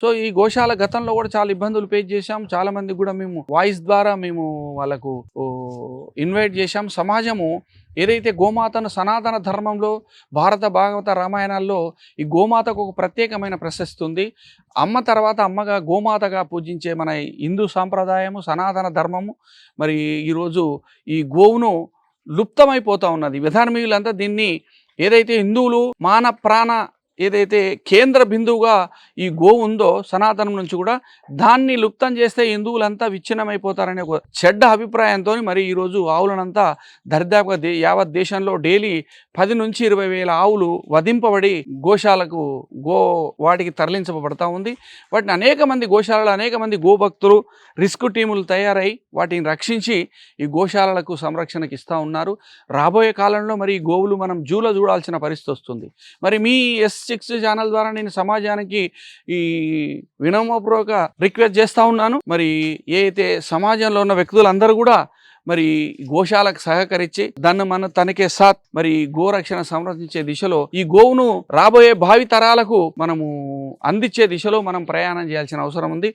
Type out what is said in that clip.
So ఈ గోశాల గతంలో కూడా చాలా ఇబ్బందులు ఫేస్ చేశాం. చాలా మందికి కూడా మేము వాయిస్ ద్వారా మేము వాళ్ళకు ఇన్వైట్ చేశాం. సమాజము ఏదైతే గోమాతను సనాతన ధర్మంలో భారత భాగవత రామాయణాల్లో ఈ గోమాతకు ఒక ప్రత్యేకమైన ప్రశస్తి ఉంది. అమ్మ తర్వాత అమ్మగా గోమాతగా పూజించే మన హిందూ సాంప్రదాయము సనాతన ధర్మము మరి ఈరోజు ఈ గోవును లుప్తమైపోతూ ఉన్నది. విధానమీయులంతా దీన్ని ఏదైతే హిందువులు మాన ప్రాణ ఏదైతే కేంద్ర బిందువుగా ఈ గోవు ఉందో సనాతనం నుంచి కూడా దాన్ని లుప్తం చేస్తే హిందువులంతా విచ్ఛిన్నమైపోతారనే ఒక చెడ్డ అభిప్రాయంతో మరి ఈరోజు ఆవులనంతా దరిదాపుగా యావత్ దేశంలో డైలీ 10 నుంచి 20 వేల ఆవులు వధింపబడి గోశాలకు వాటికి తరలించబడతా ఉంది. వాటిని అనేక మంది గోశాలలో అనేక మంది గోభక్తులు రిస్క్ టీములు తయారై వాటిని రక్షించి ఈ గోశాలలకు సంరక్షణకి ఇస్తూ ఉన్నారు. రాబోయే కాలంలో మరి ఈ గోవులు మనం జూలో చూడాల్సిన పరిస్థితి వస్తుంది. మరి మీ S6 ఛానల్ ద్వారా నేను సమాజానికి ఈ వినమ్రపూర్వక రిక్వెస్ట్ చేస్తూ ఉన్నాను. మరి ఏ అయితే సమాజంలో ఉన్న వ్యక్తులందరూ కూడా మరి గోశాలకు సహకరించి తనకే సాత్ మరి గోరక్షణ సంరక్షించే దిశలో ఈ గోవును రాబోయే భావి తరాలకు మనము అందించే దిశలో మనం ప్రయాణం చేయాల్సిన అవసరం ఉంది.